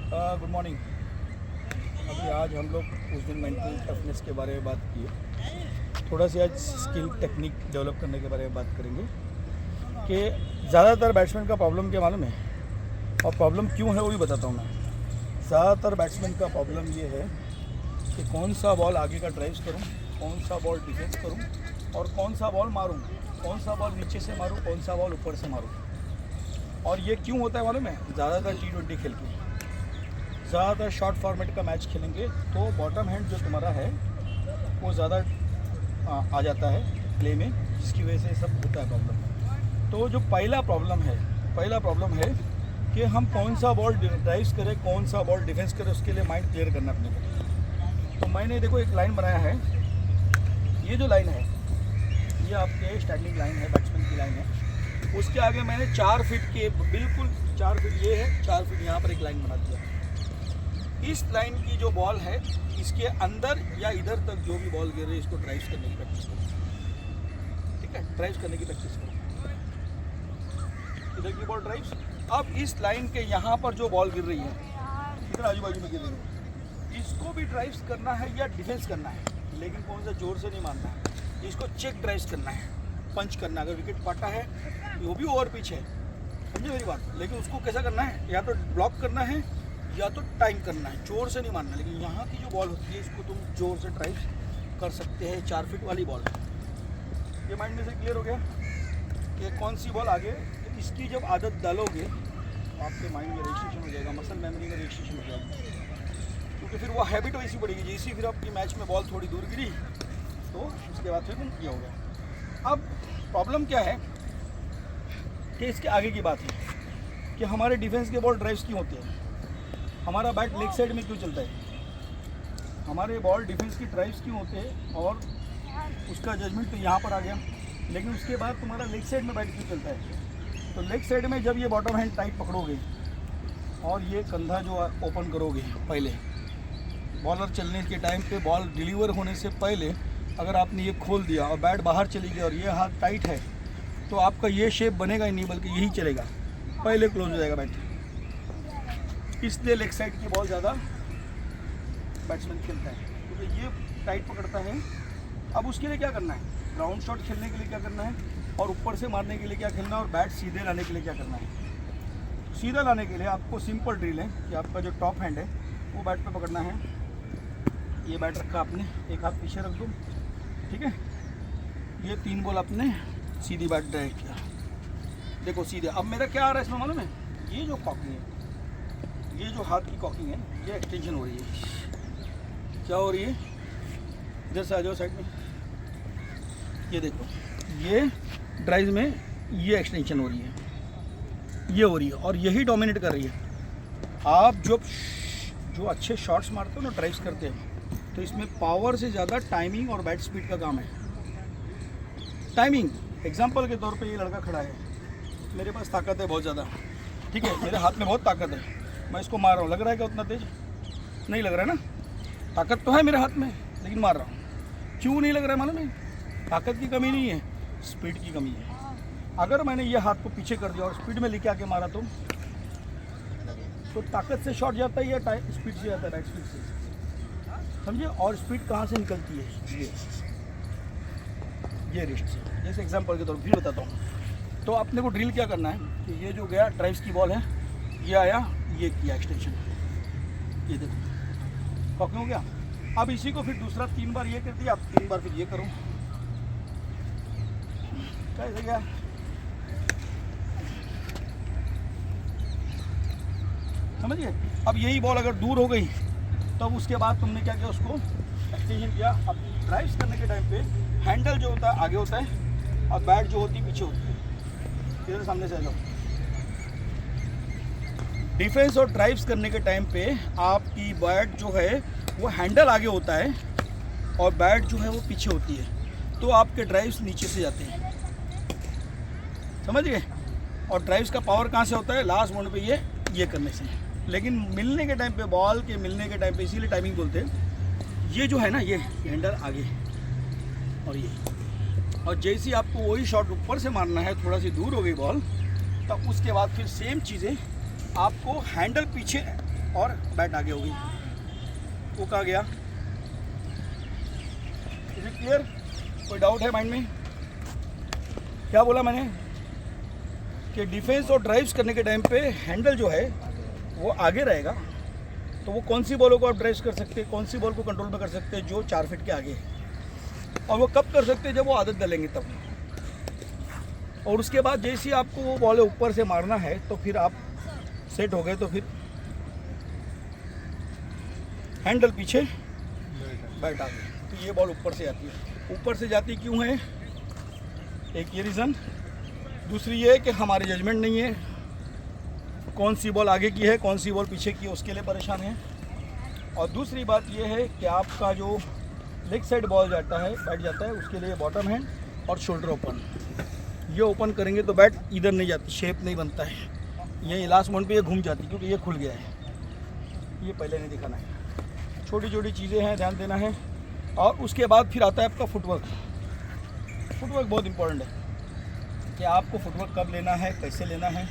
Good morning. अभी आज हम लोग उस दिन मेंटल टफनेस के बारे में बात किए, थोड़ा सी आज स्किल टेक्निक डेवलप करने के बारे में बात करेंगे कि ज़्यादातर बैट्समैन का प्रॉब्लम क्या मालूम है, और प्रॉब्लम क्यों है वो भी बताता हूँ मैं। ज़्यादातर बैट्समैन का प्रॉब्लम ये है कि कौन सा बॉल आगे का ड्राइव करूँ, कौन सा बॉल डिफेंस करूँ और कौन सा बॉल मारूँ, कौन सा बॉल नीचे से मारूँ, कौन सा बॉल ऊपर से मारूँ। और ये क्यों होता है मालूम है? ज़्यादातर T20 खेल के, ज़्यादातर शॉर्ट फॉर्मेट का मैच खेलेंगे तो बॉटम हैंड जो तुम्हारा है वो ज़्यादा आ जाता है प्ले में, जिसकी वजह से सब होता है प्रॉब्लम। तो जो पहला प्रॉब्लम है कि हम कौन सा बॉल ड्राइव करें, कौन सा बॉल डिफेंस करें, उसके लिए माइंड क्लियर करना अपने को। तो मैंने देखो एक लाइन बनाया है, ये जो लाइन है ये आपके स्टैंडिंग लाइन है, बैट्समैन की लाइन है। उसके आगे मैंने 4 फीट के, बिल्कुल 4 फीट ये है, 4 फीट यहाँ पर एक लाइन बना दिया। इस लाइन की जो बॉल है इसके अंदर या इधर तक जो भी बॉल गिर रही है इसको ड्राइव करने की प्रैक्टिस करो। ठीक है, ड्राइव करने की प्रैक्टिस करो। इधर की बॉल ड्राइव, अब इस लाइन के यहाँ पर जो बॉल गिर रही है, इधर आजू बाजू में गिर रही है, इसको भी ड्राइव करना है या डिफेंस करना है, लेकिन कौन सा जोर से नहीं मारना है, इसको चेक ड्राइव करना है, पंच करना है। अगर विकेट पाटा है वो भी ओवर पिच है, समझे मेरी बात। लेकिन उसको कैसा करना है, या तो ब्लॉक करना है या तो टाइम करना है, जोर से नहीं मारना। लेकिन यहाँ की जो बॉल होती है इसको तुम जोर से ड्राइव कर सकते हैं, 4 फीट वाली बॉल। ये माइंड में से क्लियर हो गया कि कौन सी बॉल आगे, इसकी जब आदत डालोगे तो आपके माइंड में रजिस्ट्रेशन हो जाएगा, मसल मेमोरी में रजिस्ट्रेशन हो जाएगा, क्योंकि फिर वो हैबिट वैसी पड़ेगी। जैसी फिर आपकी मैच में बॉल थोड़ी दूर गिरी तो उसके बाद फिर ये हो गया। अब प्रॉब्लम क्या है कि इसके आगे की बात है कि हमारे डिफेंस के बॉल ड्राइव्स क्यों होते हैं, हमारा बैट लेग साइड में क्यों चलता है, हमारे बॉल डिफेंस की ड्राइव्स क्यों होते हैं, और उसका जजमेंट तो यहाँ पर आ गया। लेकिन उसके बाद तुम्हारा लेग साइड में बैट क्यों चलता है, तो लेग साइड में जब ये बॉटम हैंड टाइट पकड़ोगे और ये कंधा जो ओपन करोगे, पहले बॉलर चलने के टाइम पे बॉल डिलीवर होने से पहले अगर आपने ये खोल दिया और बैट बाहर चली गई और ये हाथ टाइट है, तो आपका ये शेप बनेगा ही नहीं, बल्कि यही चलेगा, पहले क्लोज हो जाएगा बैट। इसलिए लेग साइड की बॉल ज़्यादा बैट्समैन खेलता है, क्योंकि ये टाइट पकड़ता है। अब उसके लिए क्या करना है, राउंड शॉट खेलने के लिए क्या करना है, और ऊपर से मारने के लिए क्या खेलना है, और बैट सीधे लाने के लिए क्या करना है। सीधा लाने के लिए आपको सिंपल ड्रिल है कि आपका जो टॉप हैंड है वो बैट पे पकड़ना है। ये बैट रखा आपने, एक हाथ पीछे रख दो, ठीक है। ये 3 बॉल आपने सीधी बैट ड्राइव किया, देखो सीधे। अब मेरा क्या आ रहा है इसमें मालूम है, ये जो कॉकिंग है, ये जो हाथ की कॉकिंग है, ये एक्सटेंशन हो रही है। क्या हो रही है, इधर से आ जाओ साइड में, ये देखो, ये ड्राइव में ये एक्सटेंशन हो रही है, ये हो रही है, और यही डोमिनेट कर रही है। आप जो अच्छे शॉट्स मारते हो ना, ड्राइव्स करते हो, तो इसमें पावर से ज़्यादा टाइमिंग और बैट स्पीड का काम है। टाइमिंग, एग्जांपल के तौर पे ये लड़का खड़ा है, मेरे पास ताकत है बहुत ज़्यादा, ठीक है, मेरे हाथ में बहुत ताकत है, मैं इसको मार रहा हूँ, लग रहा है क्या उतना तेज? नहीं लग रहा है ना, ताकत तो है मेरे हाथ में, लेकिन मार रहा हूँ। क्यों नहीं लग रहा है मालूम है? ताकत की कमी नहीं है, स्पीड की कमी है। अगर मैंने ये हाथ को पीछे कर दिया और स्पीड में लेके आके मारा तो ताकत से शॉट जाता है या स्पीड से जाता है, बैट स्पीड से, समझिए। और स्पीड कहाँ से निकलती है, ये रिस्ट से। जैसे एग्जांपल के तौर पर फिर बताता हूँ। तो अपने को ड्रिल क्या करना है कि ये जो गया ड्राइव्स की बॉल है, ये आया, ये किया एक्सटेंशन, ये देखो कॉकिंग हो गया। अब इसी को फिर दूसरा 3 बार ये कर दिया, अब 3 बार फिर ये करो, कैसे गया। समझिए। अब यही बॉल अगर दूर हो गई तब उसके बाद तुमने क्या किया, उसको एक्सटेंशन किया। अब ड्राइव्स करने के टाइम पे हैंडल जो होता है आगे होता है और बैट जो होती है पीछे होती है। इधर सामने से आ जाओ। डिफेंस और ड्राइव्स करने के टाइम पे आपकी बैट जो है वो हैंडल आगे होता है और बैट जो है वो पीछे होती है, तो आपके ड्राइव्स नीचे से जाते हैं, समझ गए। और ड्राइव्स का पावर कहाँ से होता है, लास्ट मोमेंट पे ये करने से। लेकिन मिलने के टाइम पे, बॉल के मिलने के टाइम पे, इसीलिए टाइमिंग बोलते हैं, ये जो है ना, ये हैंडल आगे और ये, और जैसे ही आपको वही शॉट ऊपर से मारना है, थोड़ा सी दूर हो गई बॉल, तब उसके बाद फिर सेम चीज़ें आपको हैंडल पीछे और बैट आगे होगी। वो कहाँ गया? Is it clear? कोई डाउट है माइंड में? क्या बोला मैंने कि डिफेंस और ड्राइव्स करने के टाइम पे हैंडल जो है वो आगे रहेगा। तो वो कौन सी बॉलों को आप ड्राइव कर सकते हैं, कौन सी बॉल को कंट्रोल में कर सकते हैं जो 4 फीट के आगे है। और वो कब कर सकते हैं? जब वो आदत डालेंगे तब। और उसके बाद जैसे ही आपको वो बॉल ऊपर से मारना है तो फिर आप सेट हो गए, तो फिर हैंडल पीछे, बैट आगे। तो ये बॉल ऊपर से जाती है। ऊपर से जाती क्यों है? एक ये रीज़न। दूसरी ये है कि हमारी जजमेंट नहीं है कौन सी बॉल आगे की है, कौन सी बॉल पीछे की है, उसके लिए परेशान है। और दूसरी बात ये है कि आपका जो लेग साइड बॉल जाता है, बैट जाता है, उसके लिए बॉटम हैंड और शोल्डर ओपन। ये ओपन करेंगे तो बैट इधर नहीं जाती, शेप नहीं बनता है। ये लास्ट मोमेंट पे ये घूम जाती क्योंकि ये खुल गया है। ये पहले नहीं दिखाना है। छोटी छोटी चीज़ें हैं, ध्यान देना है। और उसके बाद फिर आता है आपका फुटवर्क। फुटवर्क बहुत इंपॉर्टेंट है कि आपको फुटवर्क कब लेना है, कैसे लेना है,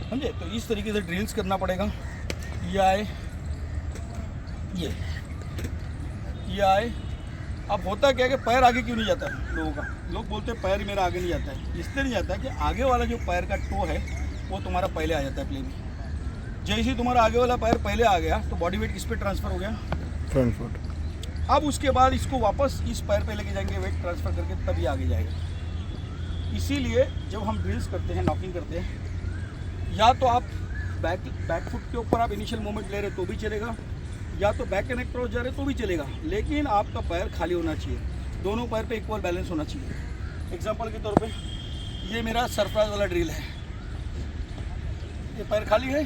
समझे? तो इस तरीके से ड्रिल्स करना पड़ेगा। ये आए, ये आए। अब होता क्या है कि पैर आगे क्यों नहीं जाता है लोगों का? लोग बोलते हैं पैर मेरा आगे नहीं जाता है। इसलिए नहीं जाता है कि आगे वाला जो पैर का टो है वो तुम्हारा पहले आ जाता है प्ले में। जैसे ही तुम्हारा आगे वाला पैर पहले आ गया तो बॉडी वेट किस पे ट्रांसफ़र हो गया? Front foot. अब उसके बाद इसको वापस इस पैर पे लेके जाएंगे वेट ट्रांसफ़र करके, तभी आगे जाएगा। इसीलिए जब हम ड्रिल्स करते हैं, नॉकिंग करते हैं, या तो आप बैक फुट के ऊपर आप इनिशियल मूवमेंट ले रहे तो भी चलेगा, या तो बैक कनेक्ट क्रॉस जा रहे तो भी चलेगा, लेकिन आपका पैर खाली होना चाहिए। दोनों पैर पे इक्वल बैलेंस होना चाहिए। एग्जांपल के तौर पे ये मेरा सरफराज वाला ड्रिल है। ये पैर खाली है,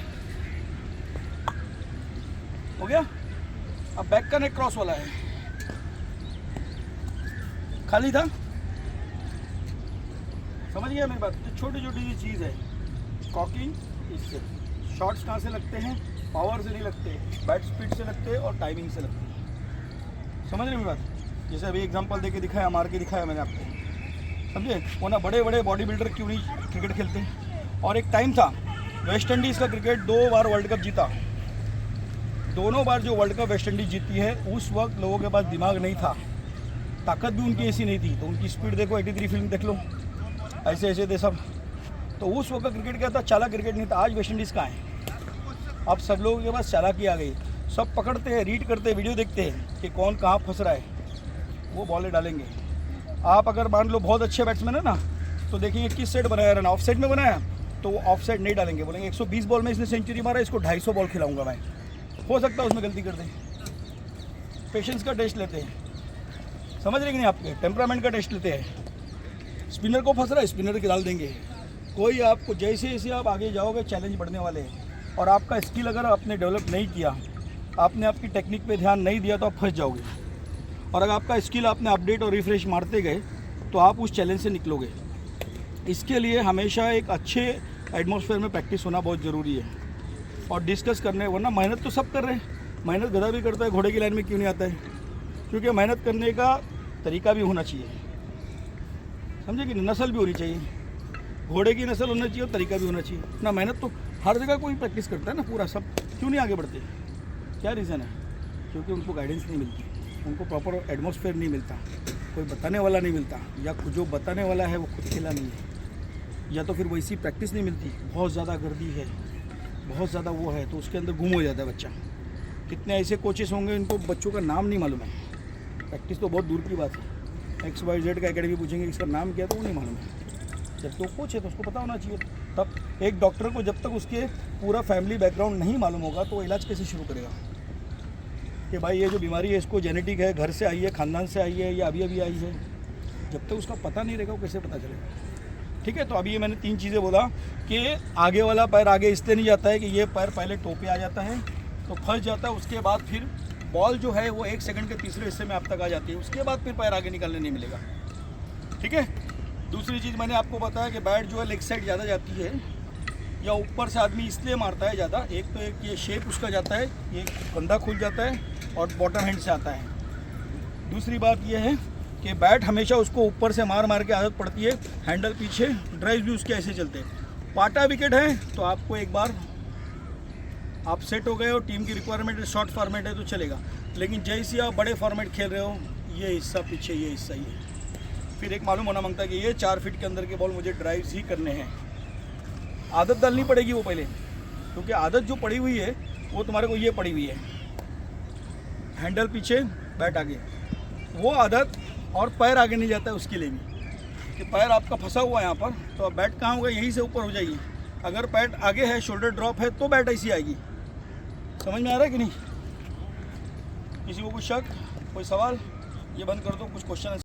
हो गया। अब बैक का नेक क्रॉस वाला है, खाली था। समझ गया मेरी बात? तो छोटी छोटी सी चीज़ है। कॉकिंग इससे, शॉट्स कहाँ से लगते हैं? पावर से नहीं लगते, बैट स्पीड से लगते हैं और टाइमिंग से लगते हैं। समझ रहे मेरी बात? जैसे अभी एग्जांपल देके दिखाया, मार के दिखाया मैंने आपको, समझे? वो ना बड़े बड़े बॉडी बिल्डर क्यों नहीं क्रिकेट खेलते हैं? और एक टाइम था वेस्ट इंडीज़ का क्रिकेट 2 बार वर्ल्ड कप जीता। दोनों बार जो वर्ल्ड कप वेस्ट इंडीज़ जीती है, उस वक्त लोगों के पास दिमाग नहीं था, ताकत भी उनकी ऐसी नहीं थी। तो उनकी स्पीड देखो, 83 फिल्म देख लो, ऐसे ऐसे थे सब। तो उस वक्त का क्रिकेट क्या था? चालाक क्रिकेट नहीं था। आज वेस्ट इंडीज़ का है, अब सब लोगों के पास चालाकी आ गई। सब पकड़ते हैं, रीड करते हैं, वीडियो देखते हैं कि कौन कहाँ फंस रहा है, वो बॉलें डालेंगे। आप अगर मान लो बहुत अच्छे बैट्समैन है ना, तो देखेंगे किस साइड बनाया रन, ऑफ साइड में बनाया, तो वो ऑफ साइड नहीं डालेंगे। बोलेंगे 120 बॉल में इसने सेंचुरी मारा, इसको 250 बॉल खिलाऊंगा मैं। हो सकता है उसमें गलती कर दें। पेशेंस का टेस्ट लेते हैं, समझ रहे कि नहीं? आपके टेम्परामेंट का टेस्ट लेते हैं। स्पिनर को फंस रहा है, स्पिनर के डाल देंगे। कोई आपको जैसे जैसे आप आगे जाओगे चैलेंज बढ़ने वाले हैं। और आपका स्किल अगर आपने डेवलप नहीं किया, आपने आपकी टेक्निक पे ध्यान नहीं दिया, तो आप फंस जाओगे। और अगर आपका स्किल आपने अपडेट और रिफ्रेश मारते गए तो आप उस चैलेंज से निकलोगे। इसके लिए हमेशा एक अच्छे एटमॉस्फेयर में प्रैक्टिस होना बहुत ज़रूरी है और डिस्कस करने, वरना मेहनत तो सब कर रहे हैं। मेहनत गधा भी करता है, घोड़े की लाइन में क्यों नहीं आता है? क्योंकि मेहनत करने का तरीका भी होना चाहिए, समझे कि नस्ल भी होनी चाहिए। घोड़े की नस्ल होना चाहिए और तरीका भी होना चाहिए ना। मेहनत तो हर जगह कोई प्रैक्टिस करता है ना, पूरा सब क्यों नहीं आगे बढ़ते? क्या रीज़न है? क्योंकि उनको गाइडेंस नहीं मिलती, उनको प्रॉपर एटमॉस्फेयर नहीं मिलता, कोई बताने वाला नहीं मिलता, या जो बताने वाला है वो खुद खेला नहीं है, या तो फिर वैसी प्रैक्टिस नहीं मिलती। बहुत ज़्यादा गर्दी है, बहुत ज़्यादा वो है, तो उसके अंदर गुम हो जाता है बच्चा। कितने ऐसे कोचेस होंगे इनको बच्चों का नाम नहीं मालूम है। प्रैक्टिस तो बहुत दूर की बात है। XYZ का एकेडमी पूछेंगे इसका नाम क्या, तो वो नहीं मालूम है। जबकि वो कोच है तो उसको पता होना चाहिए। तब एक डॉक्टर को जब तक उसके पूरा फैमिली बैकग्राउंड नहीं मालूम होगा तो वो इलाज कैसे शुरू करेगा कि भाई ये जो बीमारी है इसको जेनेटिक है, घर से आई है, ख़ानदान से आई है, या अभी अभी आई है। जब तक उसका पता नहीं रहेगा वो कैसे पता चलेगा? ठीक है। तो अभी ये मैंने 3 चीज़ें बोला कि आगे वाला पैर आगे इसलिए नहीं जाता है कि ये पैर पहले टो पे आ जाता है तो फंस जाता है। उसके बाद फिर बॉल जो है वो 1 सेकंड के तीसरे हिस्से में आप तक आ जाती है, उसके बाद फिर पैर आगे निकालने नहीं मिलेगा। ठीक है। दूसरी चीज़ मैंने आपको बताया कि बैट जो है लेग साइड ज़्यादा जाती है, या ऊपर से आदमी इसलिए मारता है ज़्यादा। एक तो एक ये शेप उसका जाता है, ये कंधा खुल जाता है और बॉटम हैंड से आता है। दूसरी बात ये है कि बैट हमेशा उसको ऊपर से मार मार के आदत पड़ती है, हैंडल पीछे, ड्राइव भी उसके ऐसे चलते हैं। पाटा विकेट है तो आपको एक बार आप सेट हो गए हो, टीम की रिक्वायरमेंट है, शॉर्ट फॉर्मेट है तो चलेगा। लेकिन जैसे आप बड़े फॉर्मेट खेल रहे हो, ये हिस्सा पीछे, ये हिस्सा ये, फिर एक मालूम होना मांगता है कि ये 4 फीट के अंदर के बॉल मुझे ड्राइव्स ही करने हैं। आदत डालनी पड़ेगी वो पहले, क्योंकि आदत जो पड़ी हुई है वो तुम्हारे को ये पड़ी हुई है, हैंडल पीछे बैट आगे, वो आदत, और पैर आगे नहीं जाता है उसके लिए भी, कि पैर आपका फंसा हुआ है यहाँ पर, तो अब बैट कहाँ होगा, यहीं से ऊपर हो जाएगी। अगर पैर आगे है, शोल्डर ड्रॉप है, तो बैट ऐसी आएगी। समझ में आ रहा है कि नहीं? किसी को कुछ शक, कोई सवाल? ये बंद कर दो, कुछ क्वेश्चन